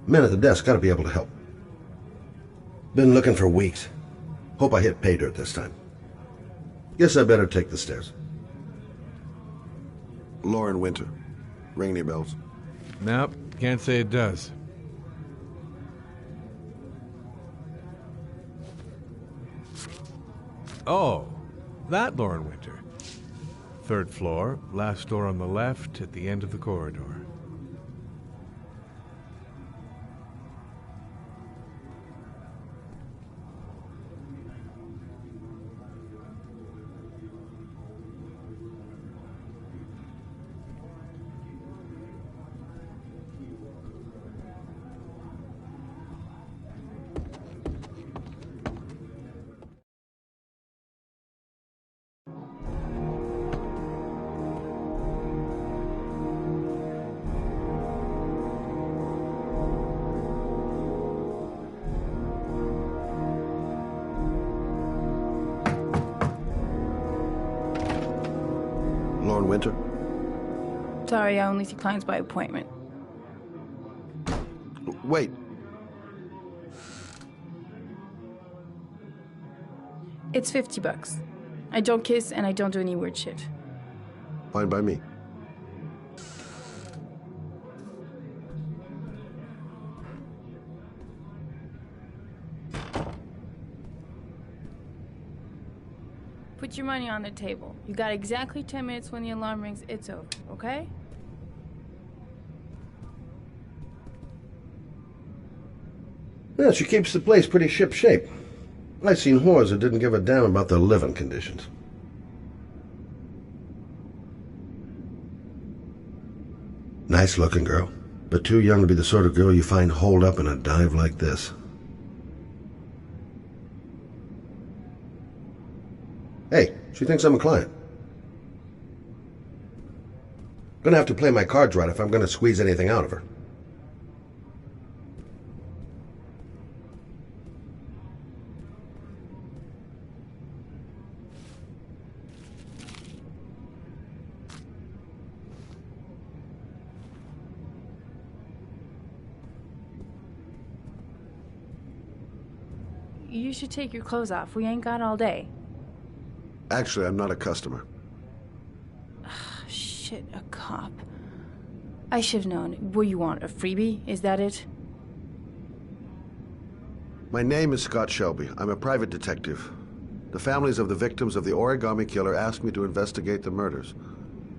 Men at the desk gotta be able to help. Been looking for weeks. Hope I hit pay dirt this time. Guess I better take the stairs. Lauren Winter. Ring any bells? Nope, can't say it does. Oh, that Lauren Winter. 3rd floor, last door on the left at the end of the corridor. Lauren Winter? Sorry, I only see clients by appointment. Wait. It's $50. I don't kiss and I don't do any weird shit. Fine by me. Put your money on the table. You got exactly 10 minutes. When the alarm rings, it's over, okay? Yeah, she keeps the place pretty ship-shape. I've seen whores that didn't give a damn about their living conditions. Nice-looking girl, but too young to be the sort of girl you find holed up in a dive like this. Hey, she thinks I'm a client. Gonna have to play my cards right if I'm gonna squeeze anything out of her. You should take your clothes off. We ain't got all day. Actually, I'm not a customer. Shit, a cop. I should have known. What do you want, a freebie? Is that it? My name is Scott Shelby. I'm a private detective. The families of the victims of the origami killer asked me to investigate the murders.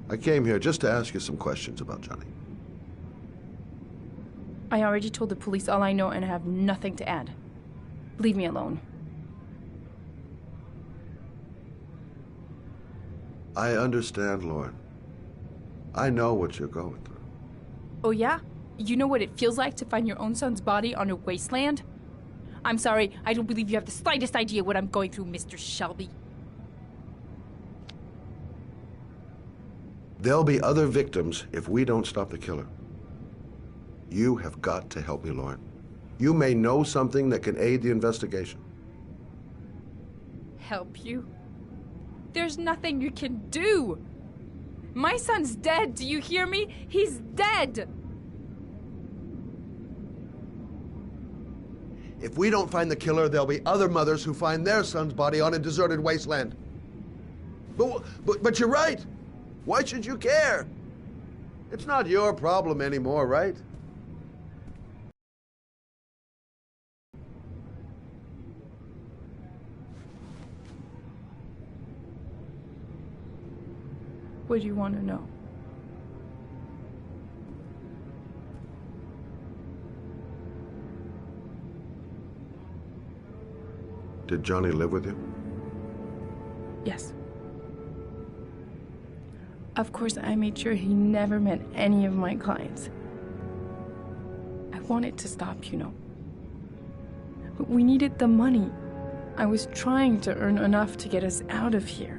I came here just to ask you some questions about Johnny. I already told the police all I know and I have nothing to add. Leave me alone. I understand, Lauren. I know what you're going through. Oh yeah? You know what it feels like to find your own son's body on a wasteland? I'm sorry, I don't believe you have the slightest idea what I'm going through, Mr. Shelby. There'll be other victims if we don't stop the killer. You have got to help me, Lauren. You may know something that can aid the investigation. Help you? There's nothing you can do. My son's dead, do you hear me? He's dead! If we don't find the killer, there'll be other mothers who find their son's body on a deserted wasteland. But you're right. Why should you care? It's not your problem anymore, right? What do you want to know? Did Johnny live with you? Yes. Of course, I made sure he never met any of my clients. I wanted to stop, you know. But we needed the money. I was trying to earn enough to get us out of here.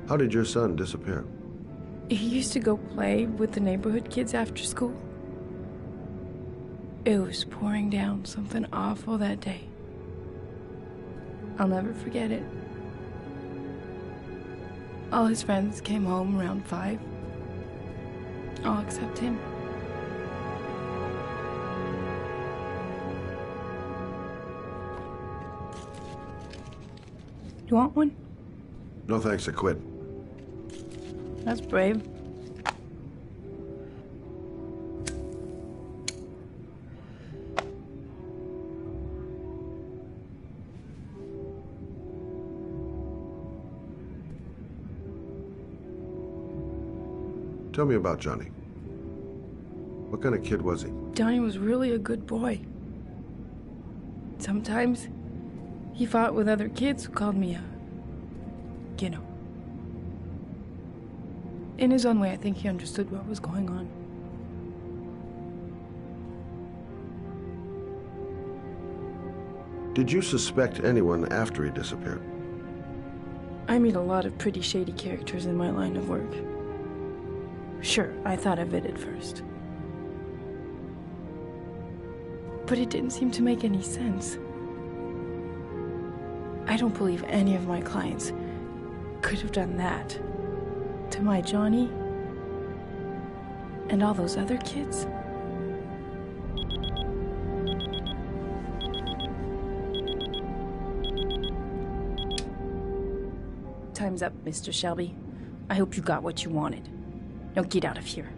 How did your son disappear? He used to go play with the neighborhood kids after school. It was pouring down something awful that day. I'll never forget it. All his friends came home around 5. I'll accept him. You want one? No thanks, I quit. That's brave. Tell me about Johnny. What kind of kid was he? Johnny was really a good boy. Sometimes he fought with other kids who called me you know. In his own way, I think he understood what was going on. Did you suspect anyone after he disappeared? I meet a lot of pretty shady characters in my line of work. Sure, I thought of it at first. But it didn't seem to make any sense. I don't believe any of my clients could have done that to my Johnny and all those other kids. Time's up, Mr. Shelby. I hope you got what you wanted. Now get out of here.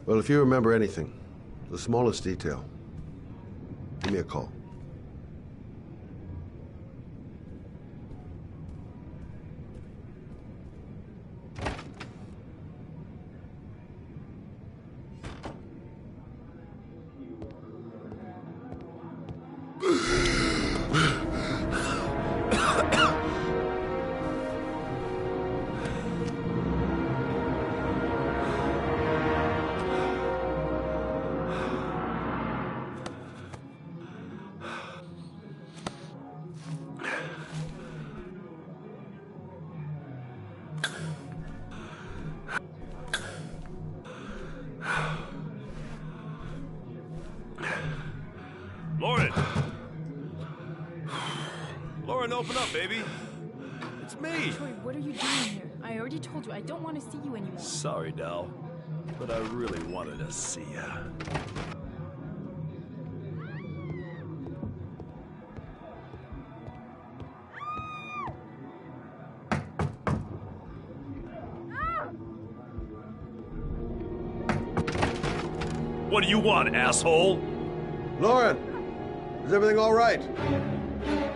Well, if you remember anything, the smallest detail, give me a call. Lauren, open up, baby. It's me. Troy, what are you doing here? I already told you I don't want to see you anymore. Sorry, Dal, but I really wanted to see ya. What do you want, asshole? Lauren, is everything all right?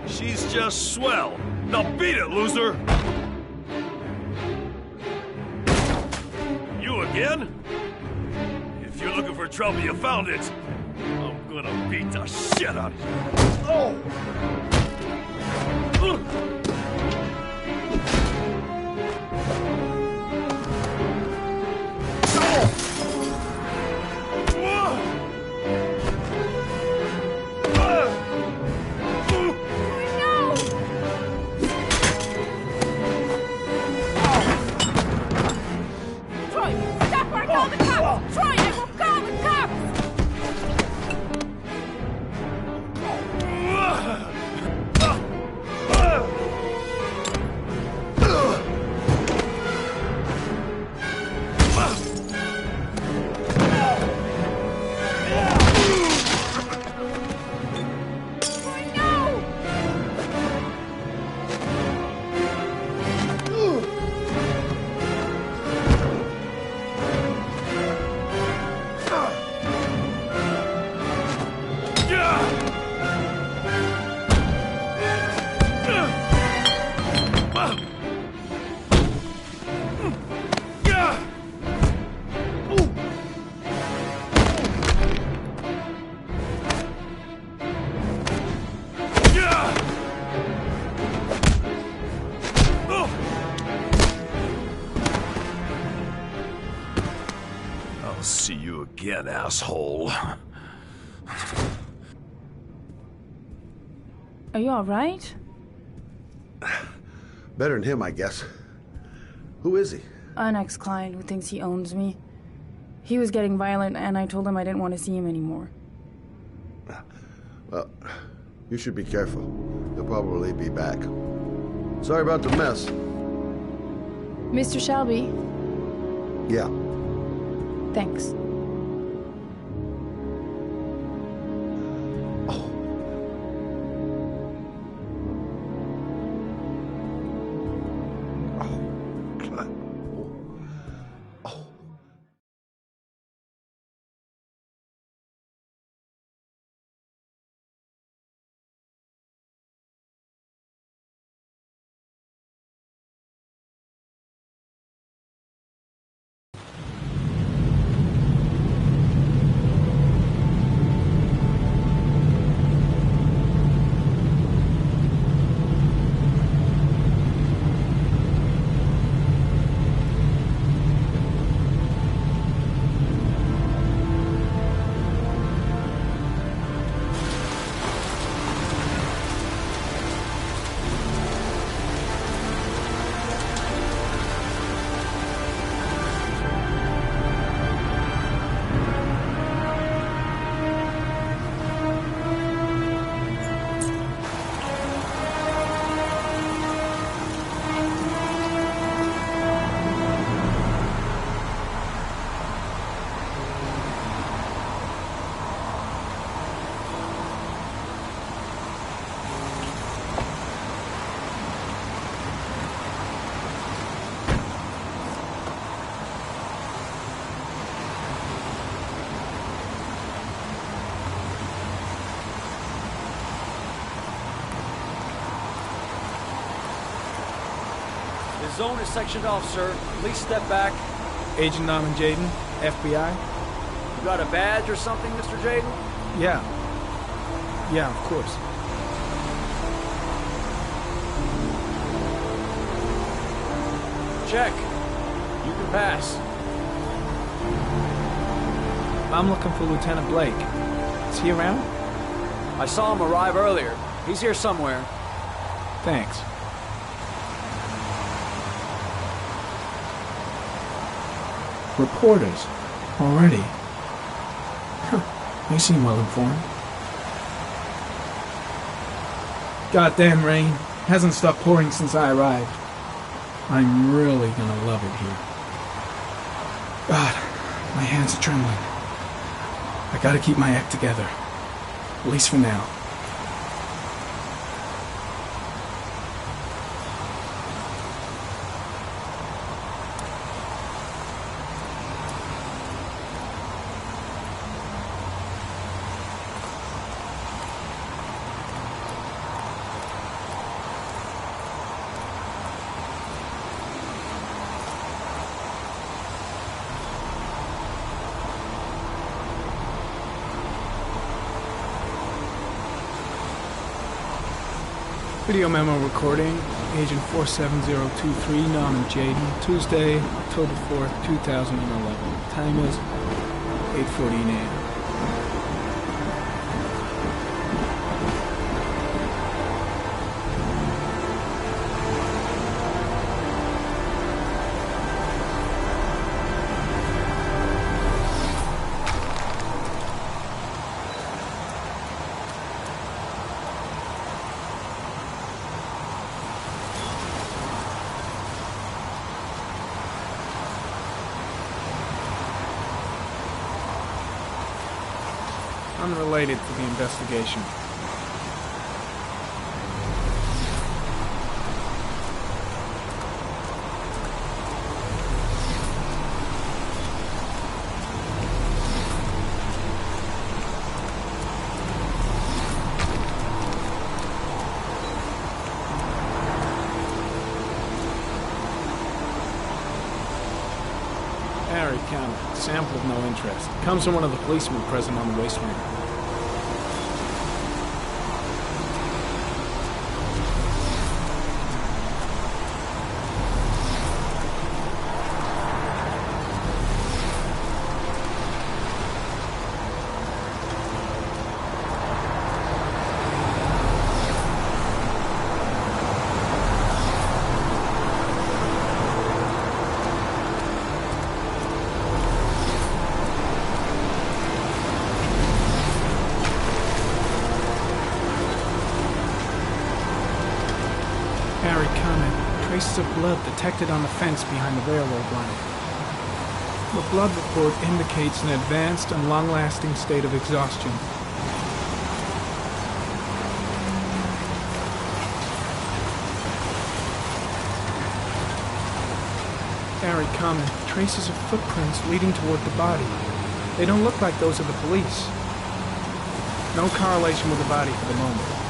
She's just swell. Now beat it, loser! You again? If you're looking for trouble, you found it. I'm gonna beat the shit out of you. Oh! I'll see you again, asshole. Are you all right? Better than him, I guess. Who is he? An ex-client who thinks he owns me. He was getting violent, and I told him I didn't want to see him anymore. Well, you should be careful. He'll probably be back. Sorry about the mess. Mr. Shelby, Yeah. thanks. The zone is sectioned off, sir. Please step back. Agent Norman Jaden, FBI? You got a badge or something, Mr. Jaden? Yeah. Yeah, of course. Check. You can pass. I'm looking for Lieutenant Blake. Is he around? I saw him arrive earlier. He's here somewhere. Thanks. Reporters. Already. Huh. They seem well informed. Goddamn rain. Hasn't stopped pouring since I arrived. I'm really gonna love it here. God, my hands are trembling. I gotta keep my act together. At least for now. Video memo recording, Agent 47023, Norman Jaden, Tuesday, October 4th, 2011. Time is 8:14 a.m. Unrelated to the investigation. Harry County. Sample of no interest. Comes from one of the policemen present on the wasteland. Harry comment. Traces of blood detected on the fence behind the railroad line. The blood report indicates an advanced and long-lasting state of exhaustion. Harry comment. Traces of footprints leading toward the body. They don't look like those of the police. No correlation with the body for the moment.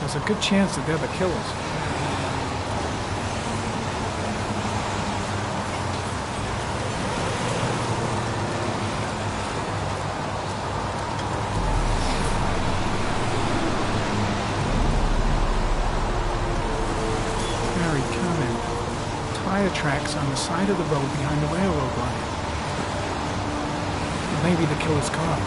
There's a good chance that they're the killers. Very common. Tire tracks on the side of the road behind the railroad line. Maybe the killer's car.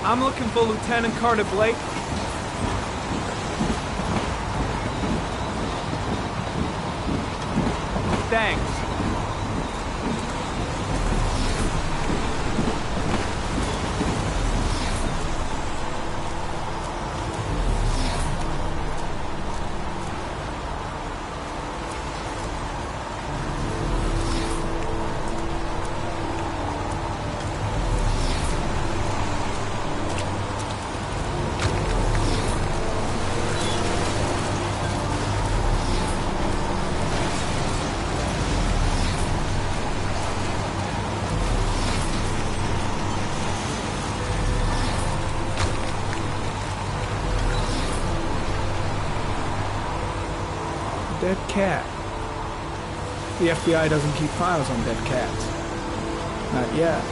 I'm looking for Lieutenant Carter Blake. Thanks. dead cat. The FBI doesn't keep files on dead cats. Not yet.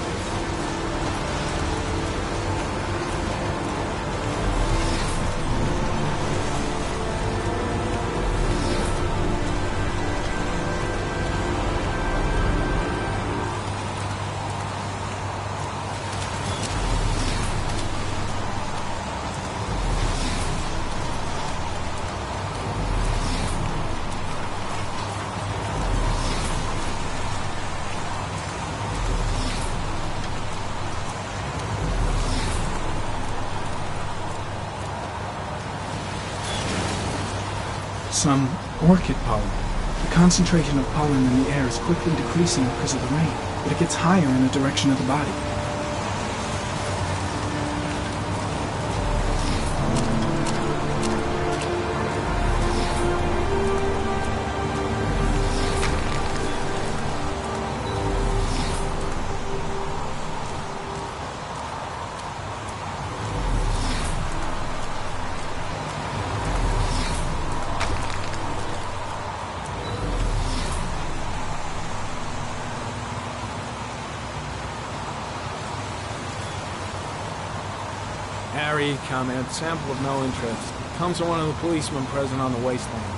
Some orchid pollen. The concentration of pollen in the air is quickly decreasing because of the rain, but it gets higher in the direction of the body. Harry, comment, sample of no interest. Comes from one of the policemen present on the wasteland.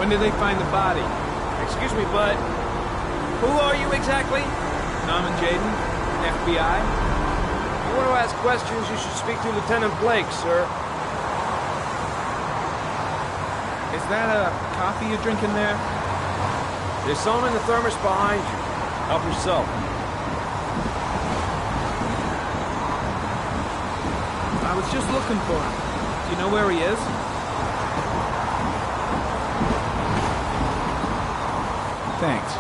When did they find the body? Excuse me, bud. Who are you exactly? Norman Jaden, FBI. If you want to ask questions, you should speak to Lieutenant Blake, sir. Is that a coffee you're drinking there? There's some in the thermos behind you. Help yourself. I was just looking for him. Do you know where he is? Thanks.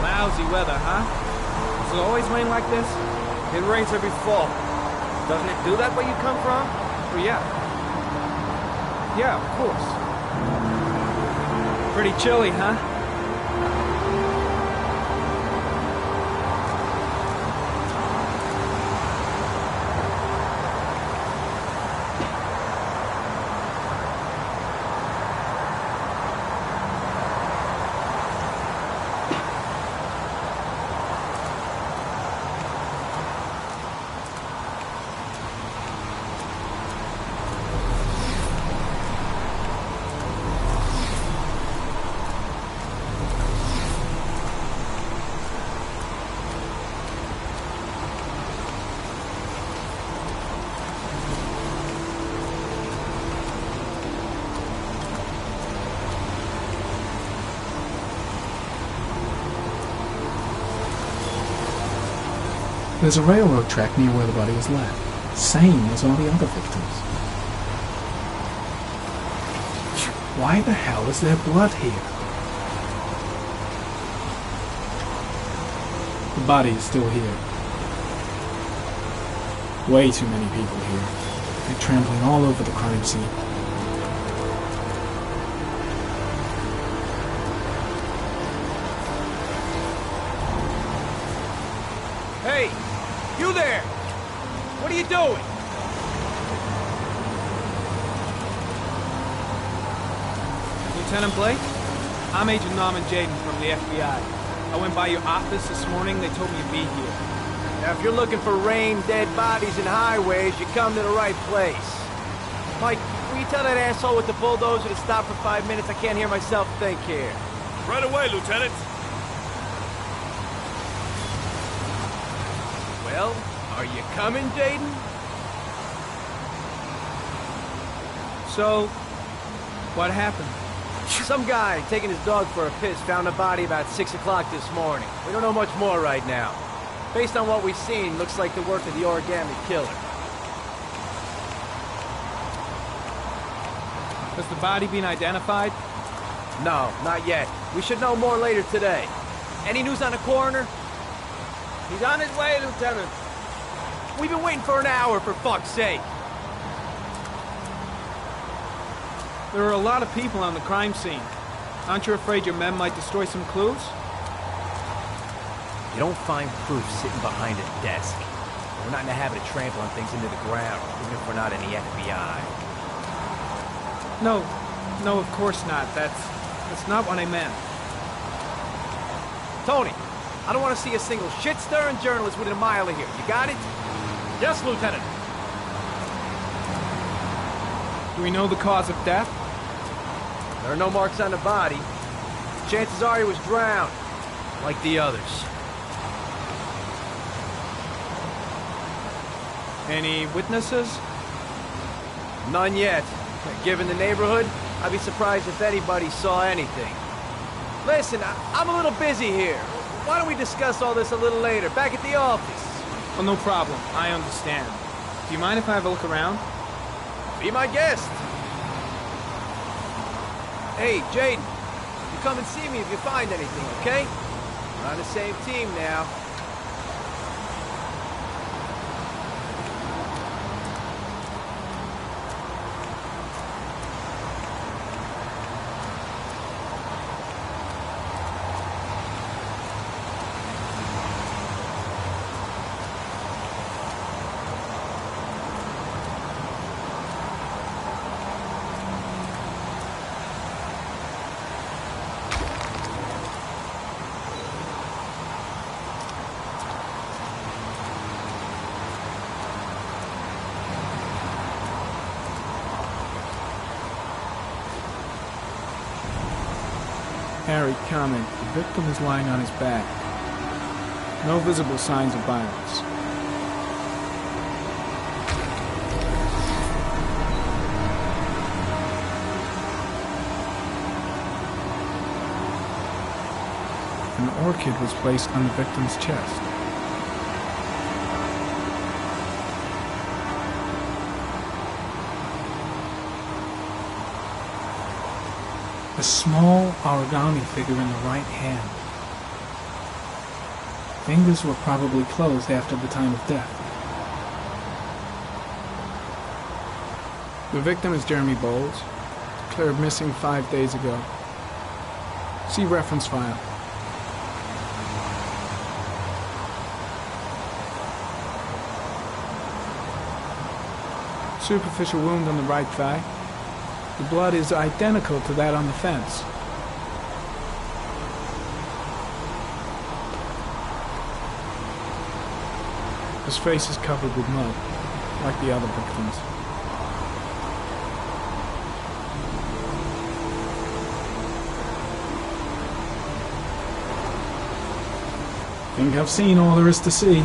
Lousy weather, huh? Does it always rain like this? It rains every fall. Doesn't it do that where you come from? Well, yeah. Yeah, of course. Pretty chilly, huh? There's a railroad track near where the body was left, same as all the other victims. Why the hell is there blood here? The body is still here. Way too many people here. They're trampling all over the crime scene. Hey! You there! What are you doing? Lieutenant Blake? I'm Agent Norman Jaden from the FBI. I went by your office this morning. They told me you'd be here. Now, if you're looking for rain, dead bodies, and highways, you come to the right place. Mike, will you tell that asshole with the bulldozer to stop for 5 minutes? I can't hear myself think here. Right away, Lieutenant. Well, are you coming, Jaden? So, what happened? Some guy taking his dog for a piss found a body about 6 o'clock this morning. We don't know much more right now. Based on what we've seen, looks like the work of the origami killer. Has the body been identified? No, not yet. We should know more later today. Any news on the coroner? He's on his way, Lieutenant. We've been waiting for an hour, for fuck's sake. There are a lot of people on the crime scene. Aren't you afraid your men might destroy some clues? You don't find proof sitting behind a desk. We're not in the habit of trampling things into the ground, even if we're not in the FBI. No, of course not. That's not what I meant. Tony, I don't want to see a single shit-stirring journalist within a mile of here. You got it? Yes, Lieutenant. Do we know the cause of death? There are no marks on the body. Chances are he was drowned, like the others. Any witnesses? None yet. Given the neighborhood, I'd be surprised if anybody saw anything. Listen, I'm a little busy here. Why don't we discuss all this a little later, back at the office? Well, no problem. I understand. Do you mind if I have a look around? Be my guest. Hey, Jaden, you come and see me if you find anything, okay? We're on the same team now. Harry, comment. The victim is lying on his back. No visible signs of violence. An orchid was placed on the victim's chest. A small origami figure in the right hand. Fingers were probably closed after the time of death. The victim is Jeremy Bowles, declared missing 5 days ago. See reference file. Superficial wound on the right thigh. The blood is identical to that on the fence. His face is covered with mud, like the other victims. Think I've seen all there is to see.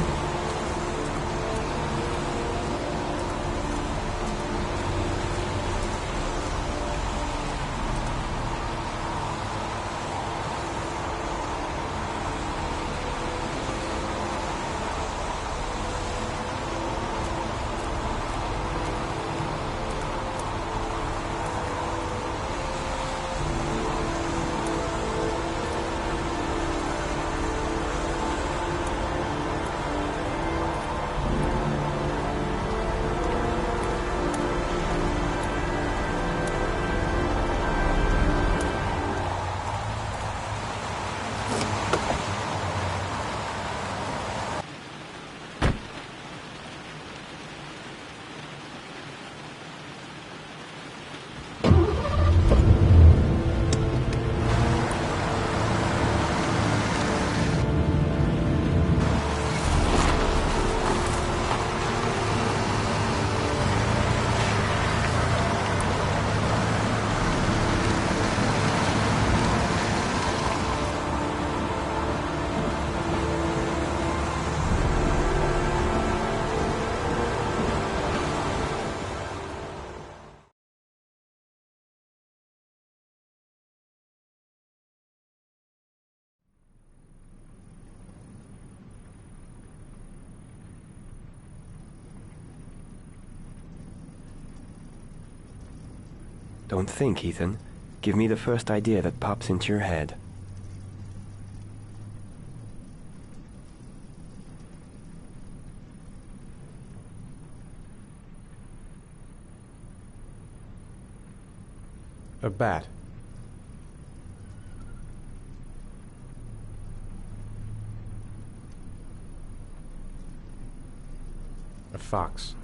Don't think, Ethan. Give me the first idea that pops into your head. A bat. A fox.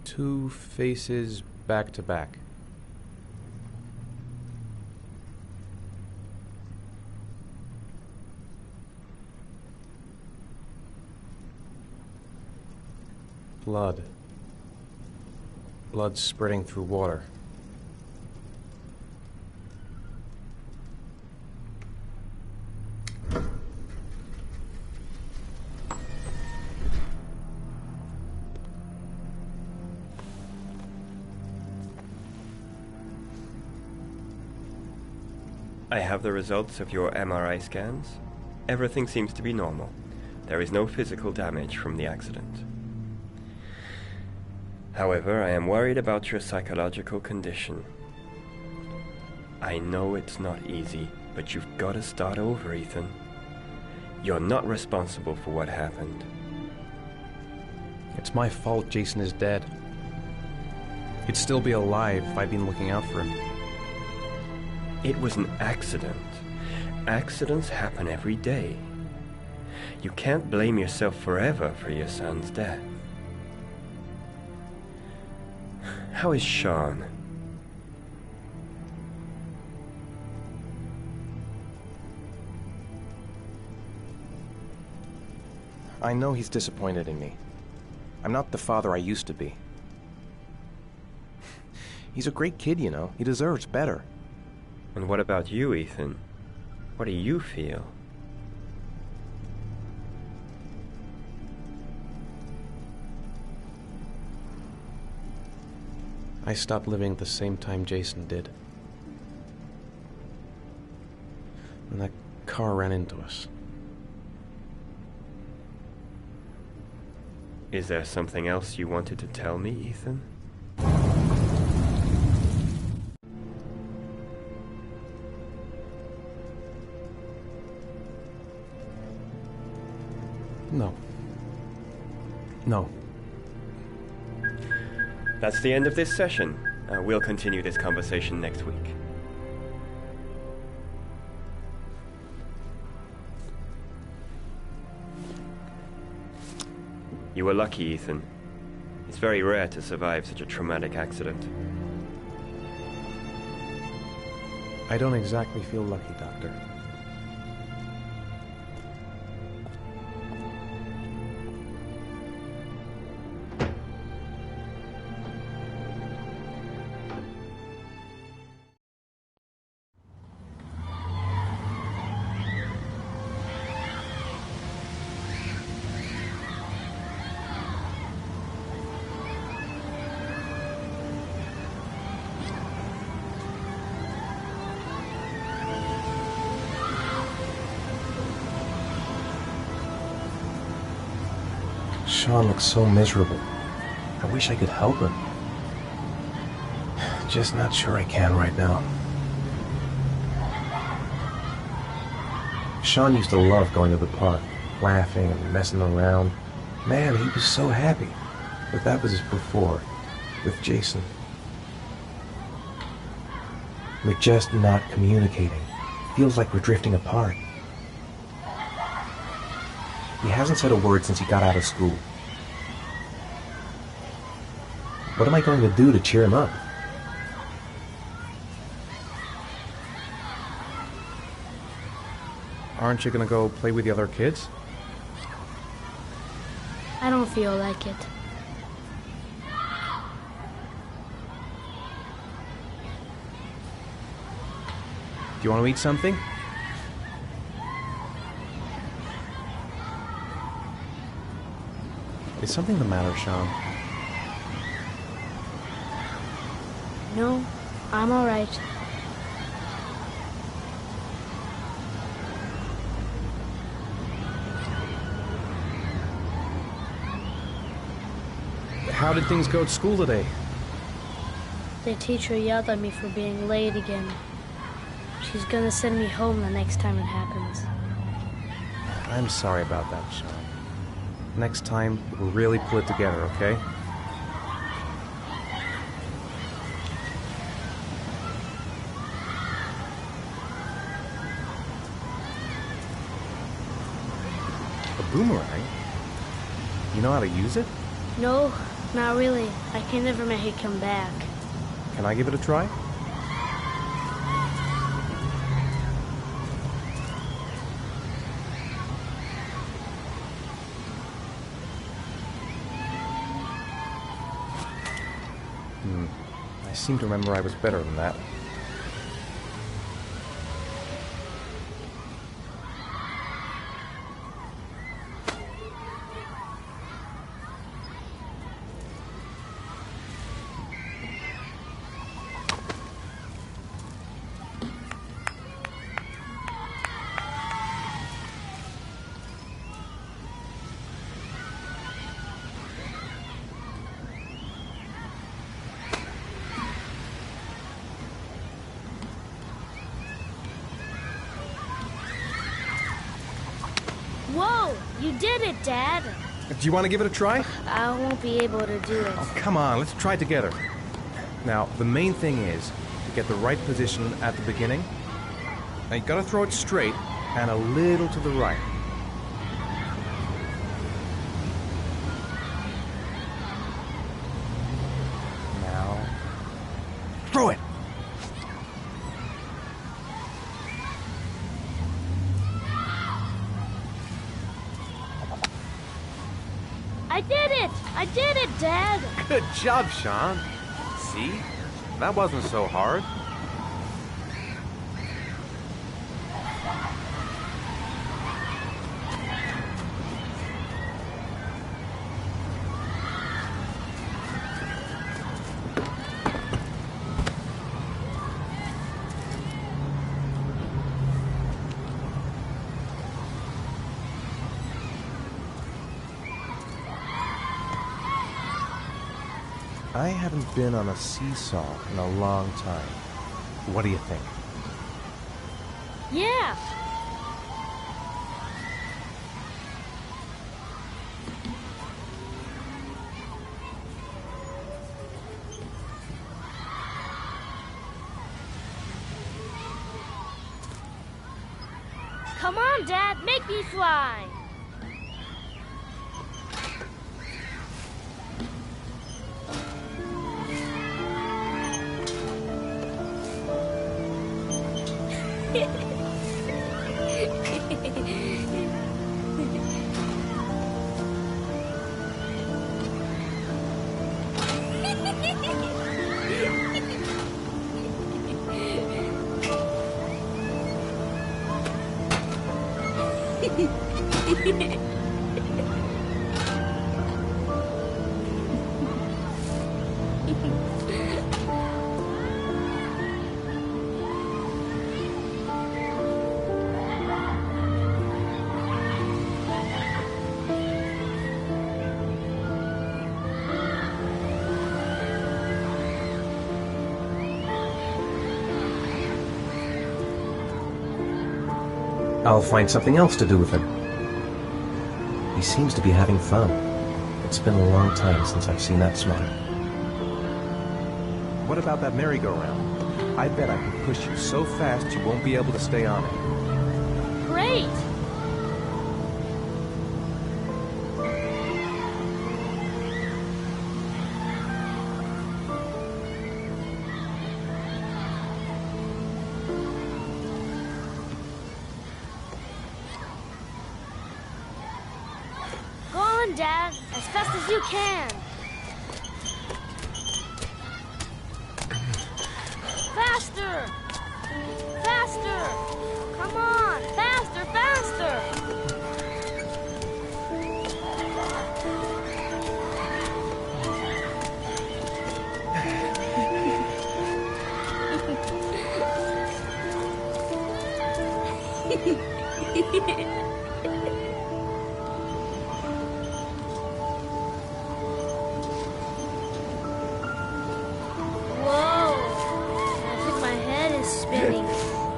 Two faces back to back. Blood. Blood spreading through water. I have the results of your MRI scans. Everything seems to be normal. There is no physical damage from the accident. However, I am worried about your psychological condition. I know it's not easy, but you've got to start over, Ethan. You're not responsible for what happened. It's my fault Jason is dead. He'd still be alive if I'd been looking out for him. It was an accident. Accidents happen every day. You can't blame yourself forever for your son's death. How is Sean? I know he's disappointed in me. I'm not the father I used to be. He's a great kid, you know. He deserves better. And what about you, Ethan? What do you feel? I stopped living at the same time Jason did. When that car ran into us. Is there something else you wanted to tell me, Ethan? No. No. That's the end of this session. We'll continue this conversation next week. You were lucky, Ethan. It's very rare to survive such a traumatic accident. I don't exactly feel lucky, Doctor. Sean looks so miserable. I wish I could help him. Just not sure I can right now. Sean used to love going to the park, laughing and messing around. Man, he was so happy. But that was before, with Jason. We're just not communicating. Feels like we're drifting apart. He hasn't said a word since he got out of school. What am I going to do to cheer him up? Aren't you gonna go play with the other kids? I don't feel like it. Do you want to eat something? Is something the matter, Sean? No, I'm all right. How did things go at school today? The teacher yelled at me for being late again. She's gonna send me home the next time it happens. I'm sorry about that, Sean. Next time, we'll really pull it together, okay? A boomerang? You know how to use it? No, not really. I can never make it come back. Can I give it a try? I seem to remember I was better than that. Whoa! You did it, Dad! Do you want to give it a try? I won't be able to do it. Oh, come on, let's try it together. Now, the main thing is to get the right position at the beginning. Now, you gotta throw it straight and a little to the right. Now, throw it! I did it! I did it, Dad! Good job, Sean. See? That wasn't so hard. I haven't been on a seesaw in a long time. What do you think? Yeah! Come on, Dad, make me fly! I'll find something else to do with him. He seems to be having fun. It's been a long time since I've seen that smile. What about that merry-go-round? I bet I can push you so fast you won't be able to stay on it. Great! Go on, Dad, as fast as you can. Faster! Faster! Come on! Faster, faster!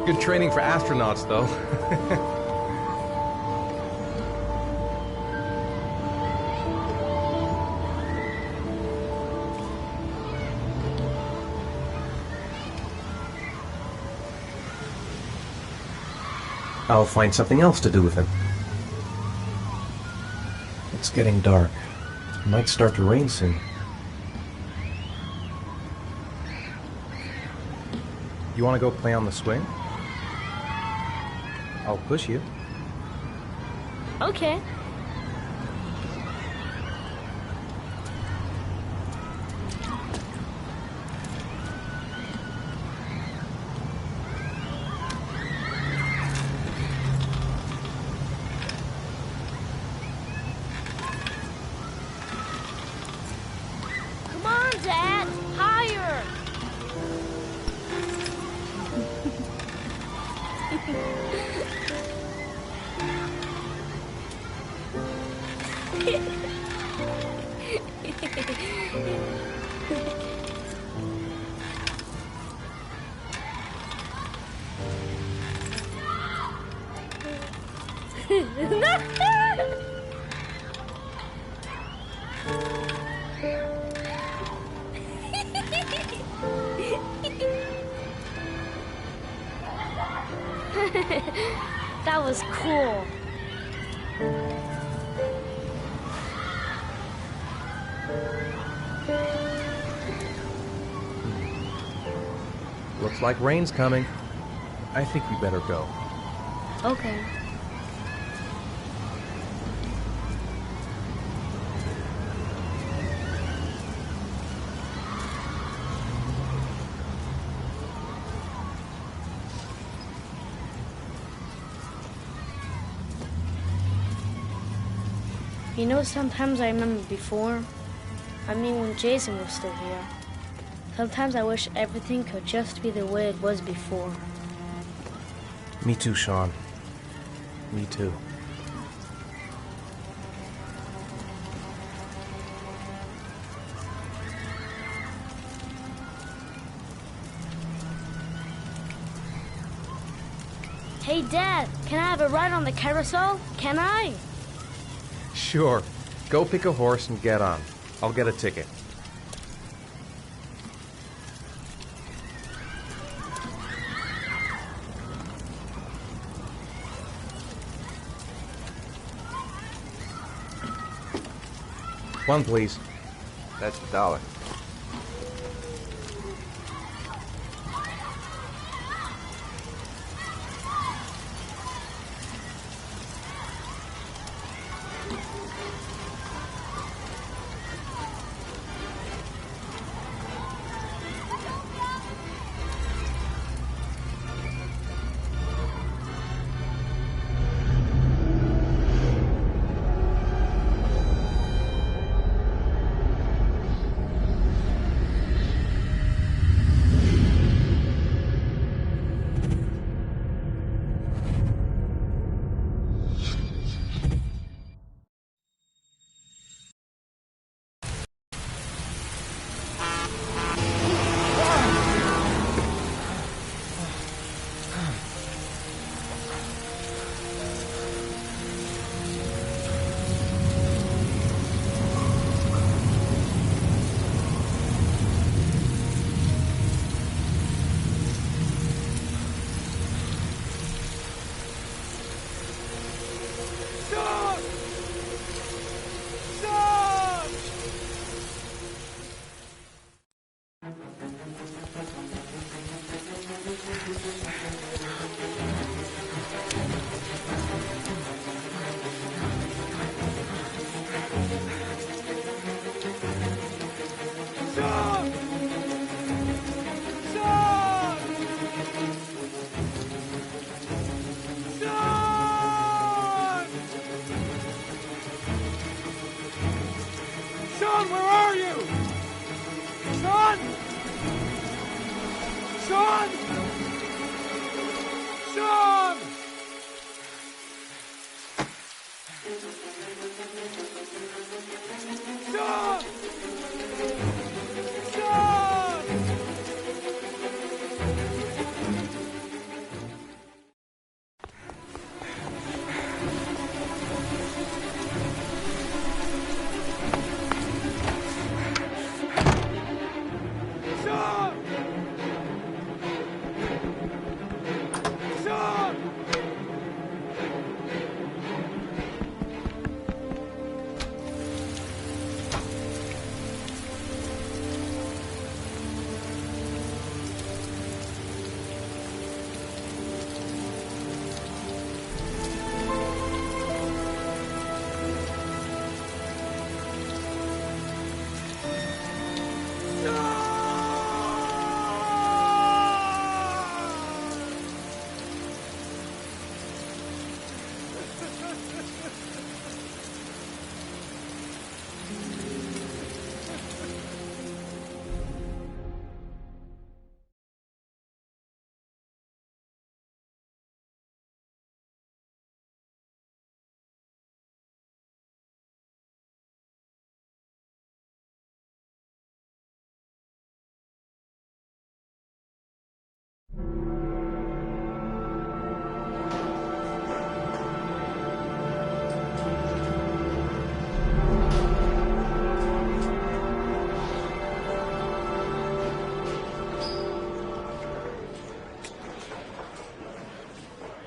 Good training for astronauts, though. I'll find something else to do with him. It's getting dark. It might start to rain soon. You want to go play on the swing? I'll push you. Okay. Come on, Dad! Higher! That was cool. Looks like rain's coming. I think we better go. Okay. You know, sometimes I remember before. I mean, when Jason was still here. Sometimes I wish everything could just be the way it was before. Me too, Sean. Me too. Hey, Dad, can I have a ride on the carousel? Can I? Sure. Go pick a horse and get on. I'll get a ticket. One, please. That's $1. Sean, where are you? Sean! Sean! Sean! Sean! Sean!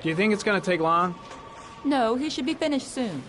Do you think it's gonna take long? No, he should be finished soon.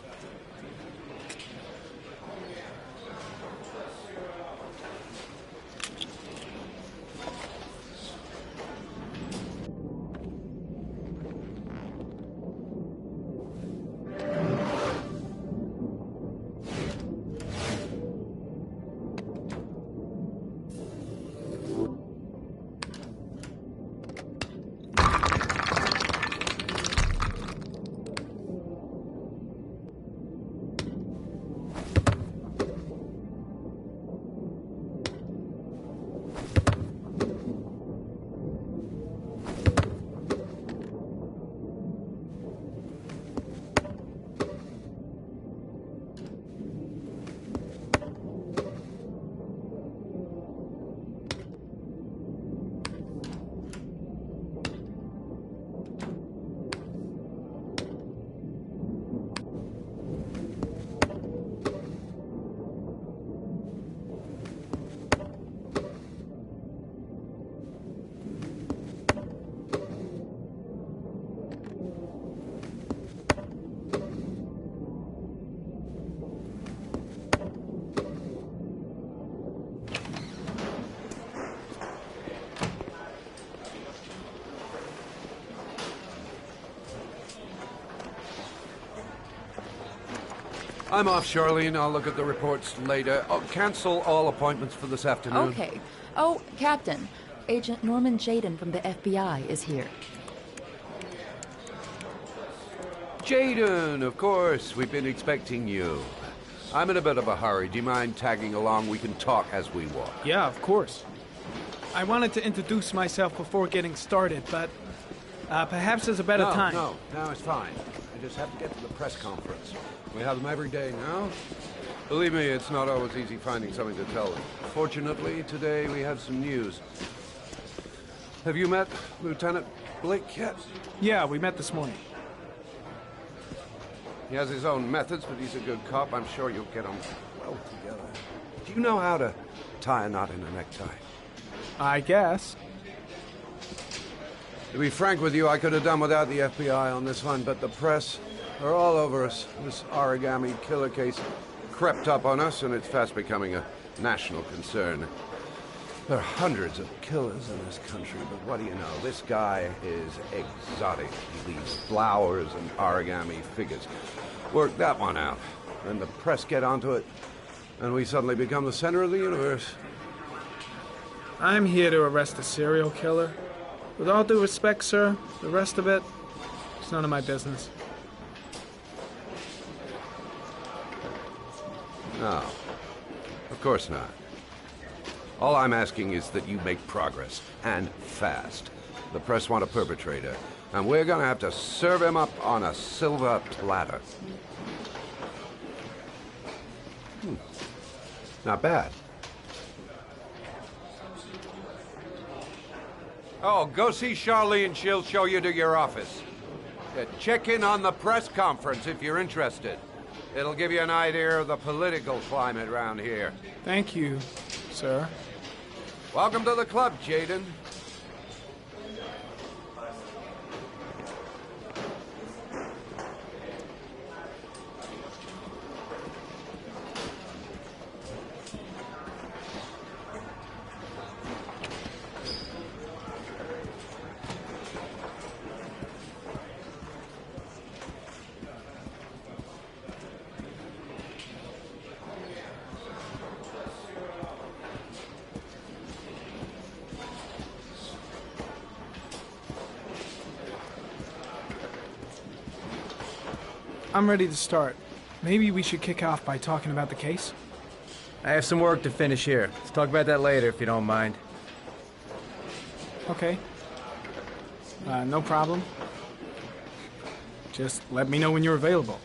I'm off, Charlene. I'll look at the reports later. Oh, cancel all appointments for this afternoon. Okay. Oh, Captain. Agent Norman Jaden from the FBI is here. Jaden, of course. We've been expecting you. I'm in a bit of a hurry. Do you mind tagging along? We can talk as we walk. Yeah, of course. I wanted to introduce myself before getting started, but perhaps there's a better time. No, it's fine. I just have to get to the press conference. We have them every day now. Believe me, it's not always easy finding something to tell them. Fortunately, today we have some news. Have you met Lieutenant Blake yet? Yeah, we met this morning. He has his own methods, but he's a good cop. I'm sure you'll get on well together. Do you know how to tie a knot in a necktie? I guess. To be frank with you, I could have done without the FBI on this one, but the press are all over us. This origami killer case crept up on us, and it's fast becoming a national concern. There are hundreds of killers in this country, but what do you know? This guy is exotic. He leaves flowers and origami figures. Work that one out. Then the press get onto it, and we suddenly become the center of the universe. I'm here to arrest a serial killer. With all due respect, sir, the rest of it, it's none of my business. No, of course not. All I'm asking is that you make progress, and fast. The press want a perpetrator, and we're gonna have to serve him up on a silver platter. Not bad. Oh, go see Charlene. She'll show you to your office. Check in on the press conference if you're interested. It'll give you an idea of the political climate around here. Thank you, sir. Welcome to the club, Jaden. I'm ready to start. Maybe we should kick off by talking about the case? I have some work to finish here. Let's talk about that later, if you don't mind. Okay. No problem. Just let me know when you're available.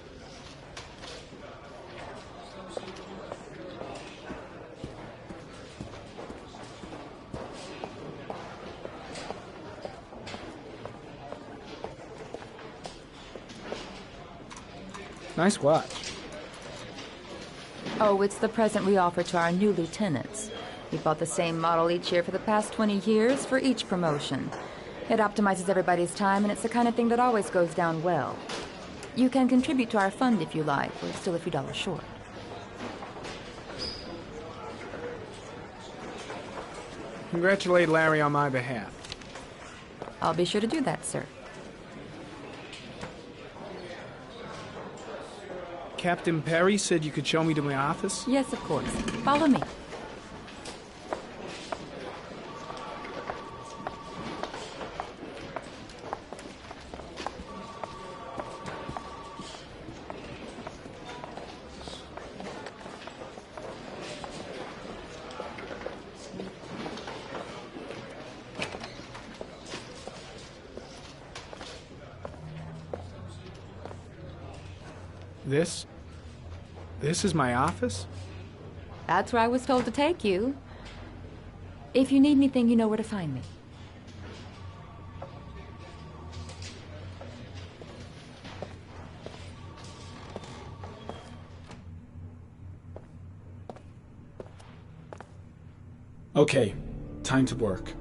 Nice watch. Oh, it's the present we offer to our new lieutenants. We bought the same model each year for the past 20 years for each promotion. It optimizes everybody's time, and it's the kind of thing that always goes down well. You can contribute to our fund if you like. We're still a few dollars short. Congratulate Larry on my behalf. I'll be sure to do that, sir. Captain Perry said you could show me to my office? Yes, of course. Follow me. This is my office? That's where I was told to take you. If you need anything, you know where to find me. Okay, time to work.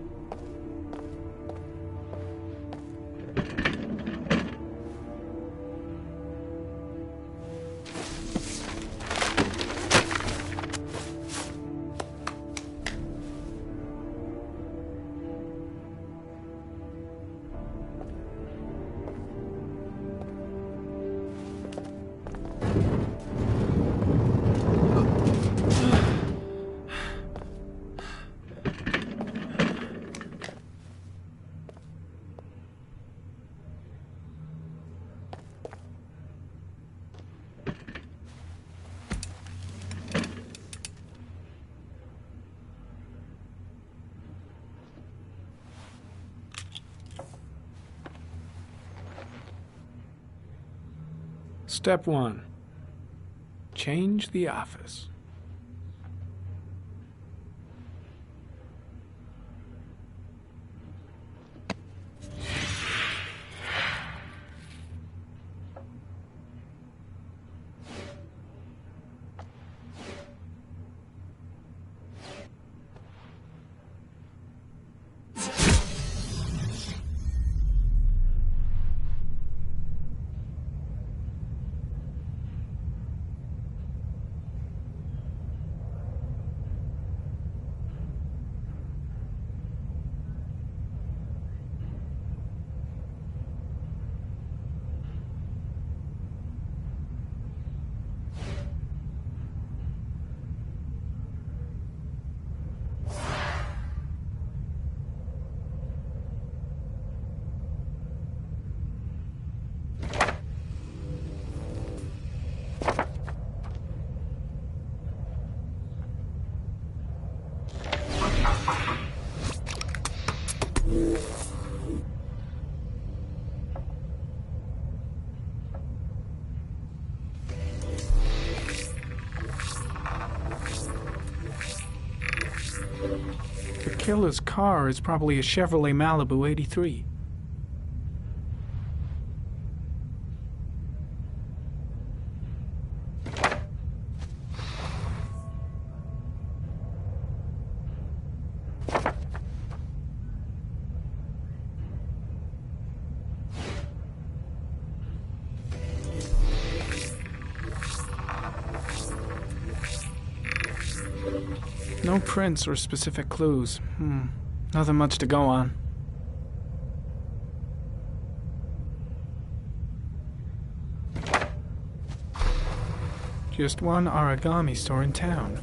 Step 1. Change the office. The killer's car is probably a Chevrolet Malibu 83. No prints or specific clues. Nothing much to go on. Just one origami store in town.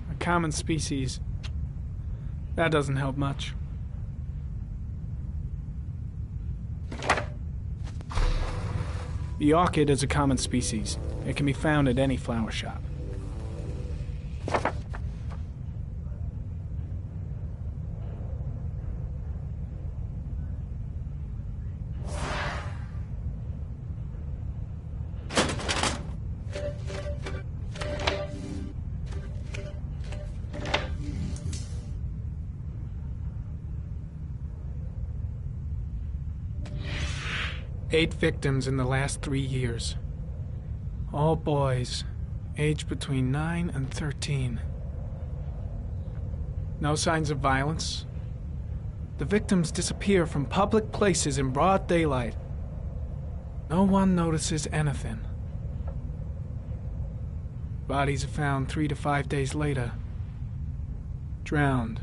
A common species. That doesn't help much. The orchid is a common species. It can be found at any flower shop. 8 victims in the last 3 years. All boys, aged between 9 and 13. No signs of violence. The victims disappear from public places in broad daylight. No one notices anything. Bodies are found 3 to 5 days later, drowned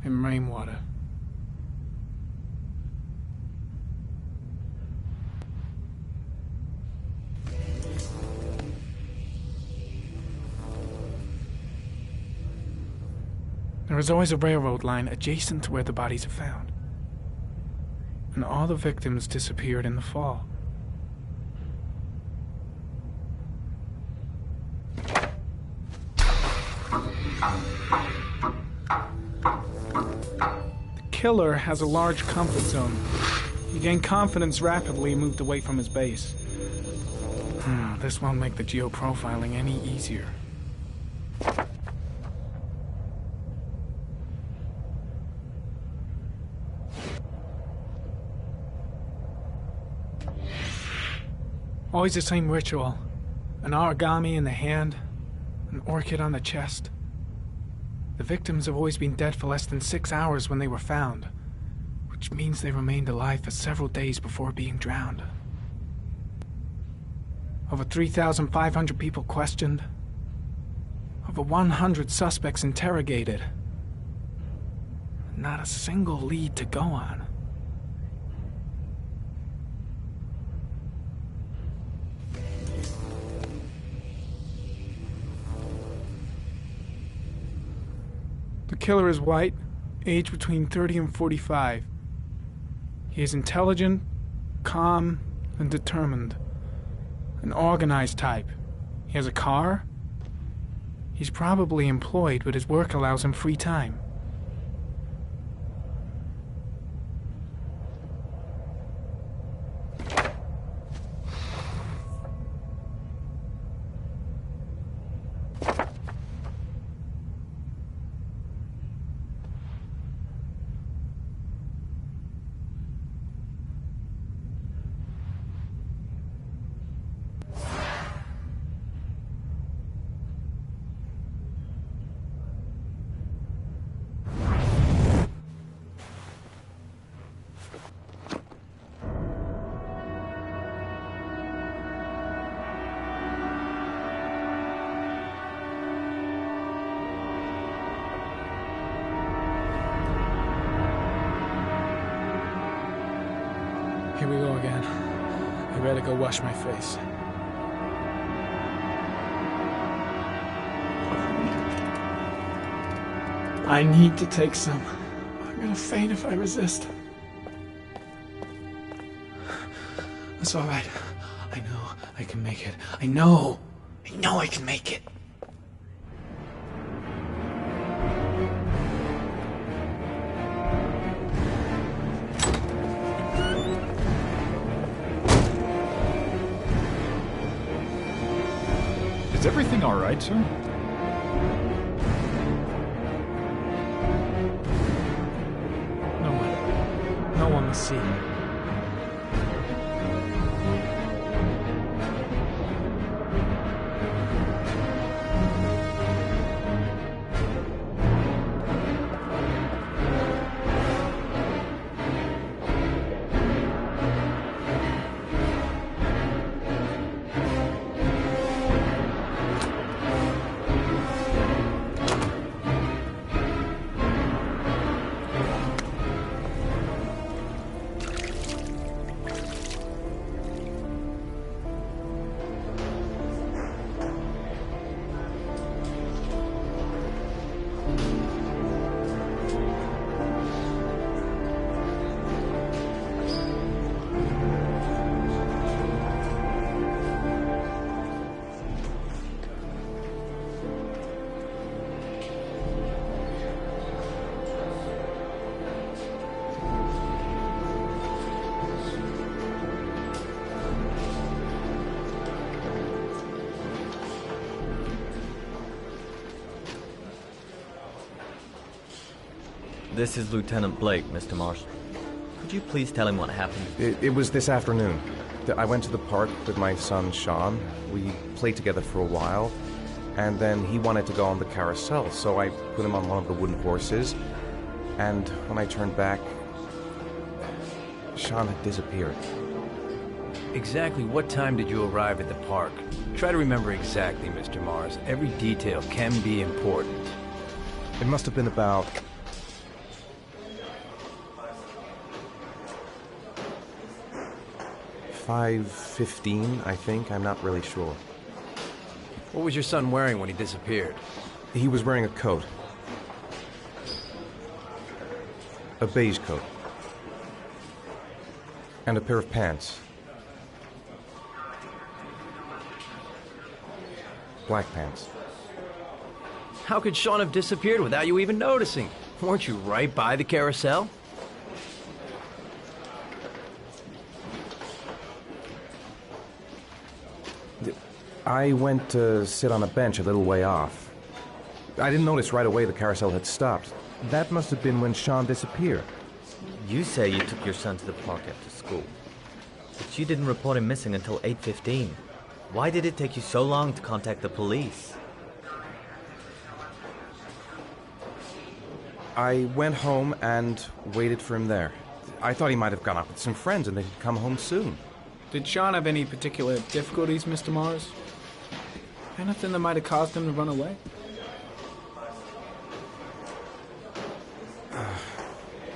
in rainwater. There is always a railroad line adjacent to where the bodies are found. And all the victims disappeared in the fall. The killer has a large comfort zone. He gained confidence rapidly and moved away from his base. This won't make the geoprofiling any easier. Always the same ritual. An origami in the hand, an orchid on the chest. The victims have always been dead for less than 6 hours when they were found, which means they remained alive for several days before being drowned. Over 3,500 people questioned. Over 100 suspects interrogated. Not a single lead to go on. The killer is white, aged between 30 and 45. He is intelligent, calm, and determined. An organized type. He has a car. He's probably employed, but his work allows him free time. Here we go again. I better go wash my face. I need to take some. I'm gonna faint if I resist. That's all right. I know I can make it. I know I can make it. Is everything all right, sir? No one will see. This is Lieutenant Blake, Mr. Marshall. Could you please tell him what happened? It was this afternoon. I went to the park with my son, Sean. We played together for a while, and then he wanted to go on the carousel, so I put him on one of the wooden horses, and when I turned back, Sean had disappeared. Exactly what time did you arrive at the park? Try to remember exactly, Mr. Mars. Every detail can be important. It must have been about... $5:15, I think. I'm not really sure. What was your son wearing when he disappeared? He was wearing a coat. A beige coat. And a pair of pants. Black pants. How could Sean have disappeared without you even noticing? Weren't you right by the carousel? I went to sit on a bench a little way off. I didn't notice right away the carousel had stopped. That must have been when Sean disappeared. You say you took your son to the park after school, but you didn't report him missing until 8:15. Why did it take you so long to contact the police? I went home and waited for him there. I thought he might have gone out with some friends and they'd come home soon. Did Sean have any particular difficulties, Mr. Mars? Anything that might have caused him to run away?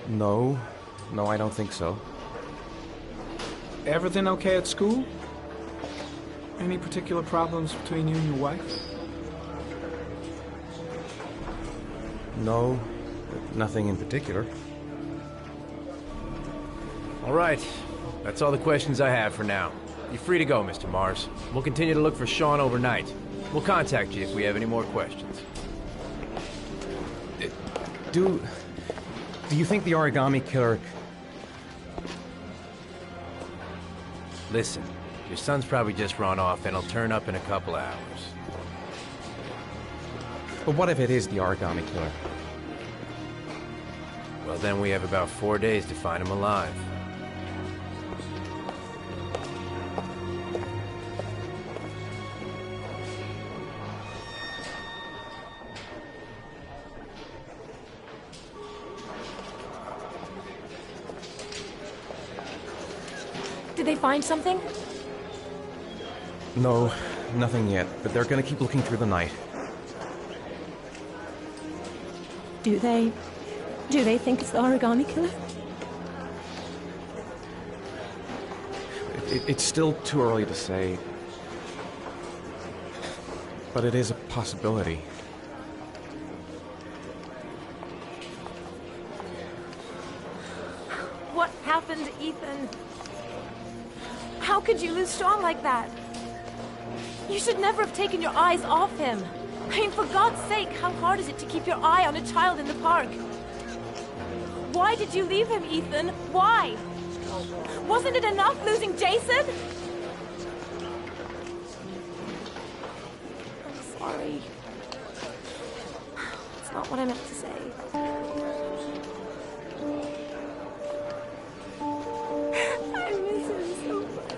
No. No, I don't think so. Everything okay at school? Any particular problems between you and your wife? No, nothing in particular. All right. That's all the questions I have for now. You're free to go, Mr. Mars. We'll continue to look for Sean overnight. We'll contact you if we have any more questions. Do you think the origami killer... Listen, your son's probably just run off and he'll turn up in a couple hours. But what if it is the origami killer? Well, then we have about 4 days to find him alive. Did they find something? No, nothing yet, but they're gonna keep looking through the night. Do they think it's the origami killer? It's still too early to say, but it is a possibility. What happened, Ethan? How could you lose Sean like that? You should never have taken your eyes off him. I mean, for God's sake, how hard is it to keep your eye on a child in the park? Why did you leave him, Ethan? Why? Wasn't it enough losing Jason? I'm sorry. It's not what I meant to say. I miss him so much.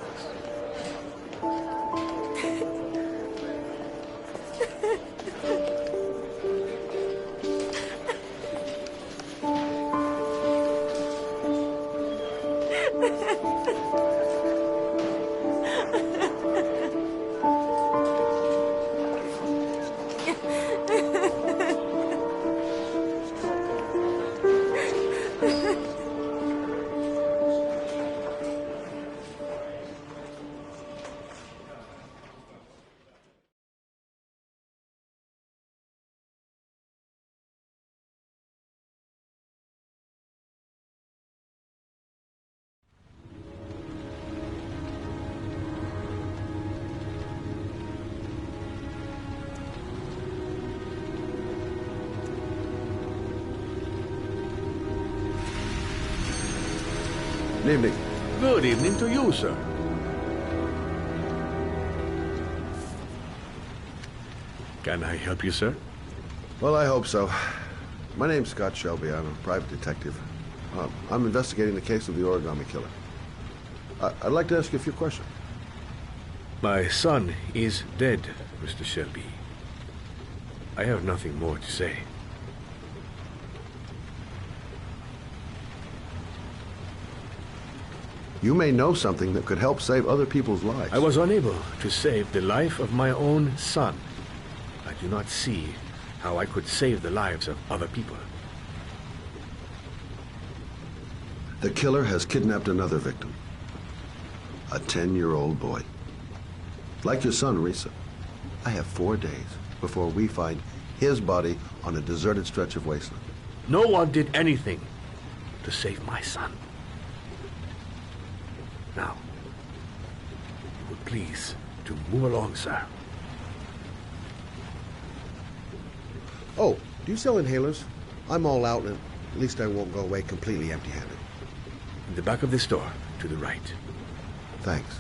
Good evening. Good evening to you, sir. Can I help you, sir? Well, I hope so. My name's Scott Shelby. I'm a private detective. I'm investigating the case of the origami killer. I'd like to ask you a few questions. My son is dead, Mr. Shelby. I have nothing more to say. You may know something that could help save other people's lives. I was unable to save the life of my own son. I do not see how I could save the lives of other people. The killer has kidnapped another victim. A 10-year-old boy. Like your son, Risa. I have 4 days before we find his body on a deserted stretch of wasteland. No one did anything to save my son. Now, would you please to move along, sir. Oh, do you sell inhalers? I'm all out, and at least I won't go away completely empty-handed. In the back of the store, to the right. Thanks.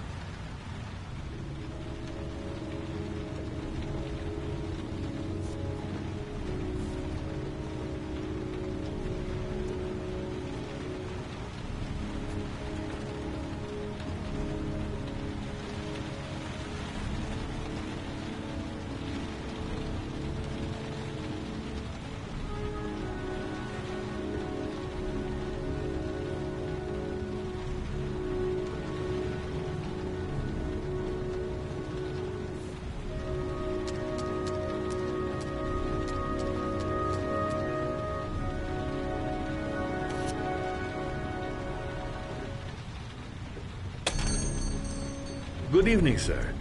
Good evening, sir.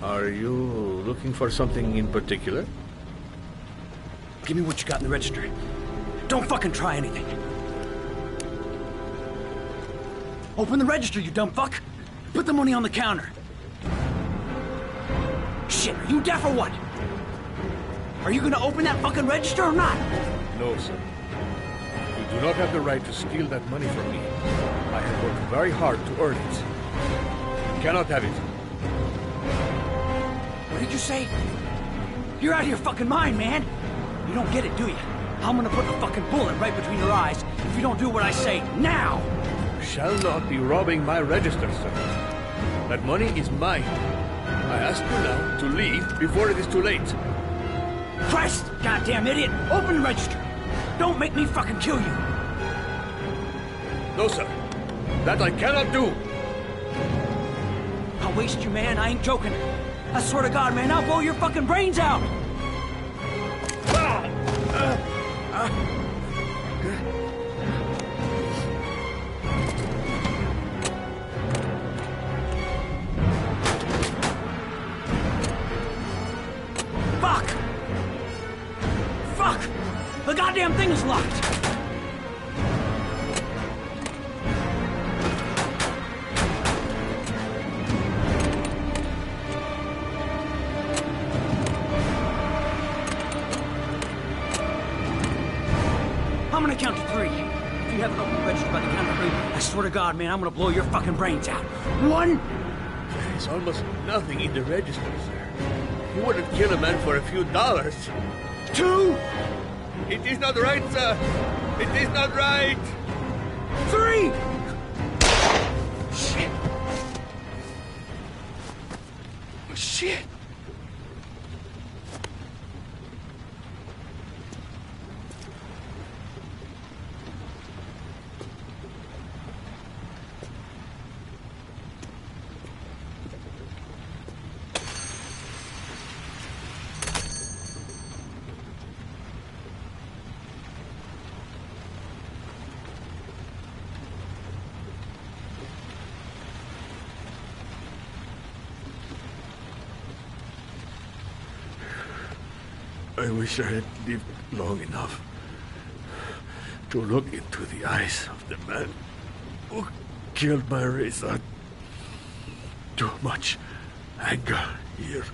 Are you looking for something in particular? Give me what you got in the register. Don't fucking try anything. Open the register, you dumb fuck. Put the money on the counter. Shit, are you deaf or what? Are you gonna open that fucking register or not? No, sir. You do not have the right to steal that money from me. I have worked very hard to earn it. You cannot have it. What did you say? You're out of your fucking mind, man. You don't get it, do you? I'm gonna put a fucking bullet right between your eyes if you don't do what I say now. You shall not be robbing my register, sir. That money is mine. I ask you now to leave before it is too late. Christ, goddamn idiot! Open the register. Don't make me fucking kill you. No, sir. That I cannot do. I'll waste you, man. I ain't joking. I swear to God, man, I'll blow your fucking brains out. Fuck! Fuck! The goddamn thing is locked. I'm gonna count to 3. If you haven't opened the register by the count of 3, I swear to God, man, I'm gonna blow your fucking brains out. 1! There is almost nothing in the register, sir. You wouldn't kill a man for a few dollars. 2! It is not right, sir. It is not right. 3! Shit. Oh, shit. I wish I had lived long enough to look into the eyes of the man who killed my Reza. Too much anger here.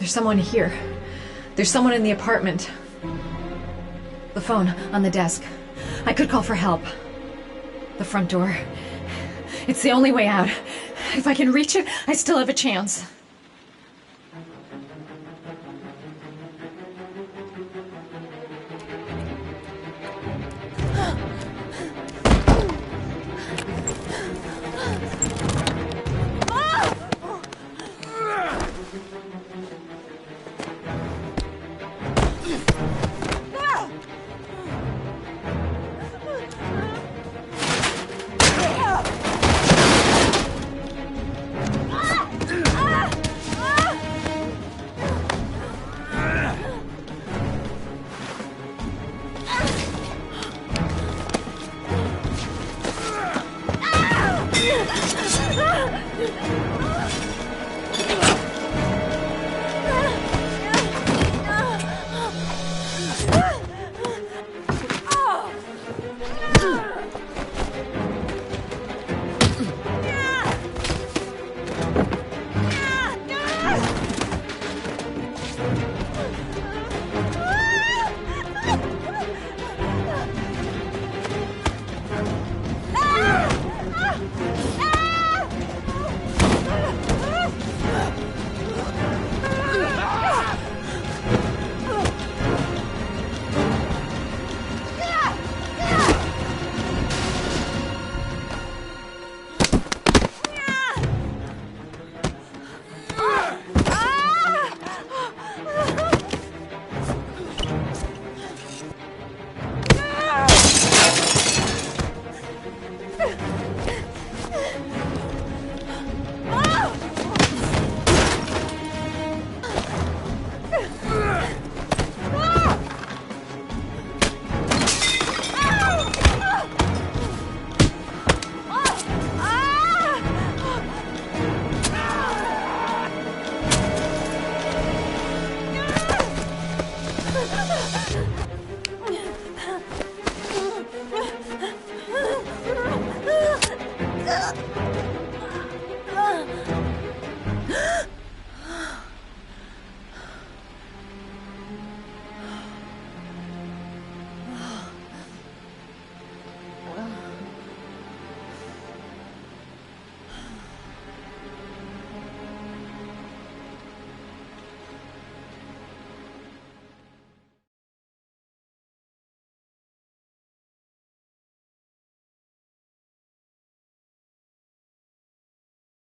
There's someone here. There's someone in the apartment. The phone on the desk. I could call for help. The front door. It's the only way out. If I can reach it, I still have a chance.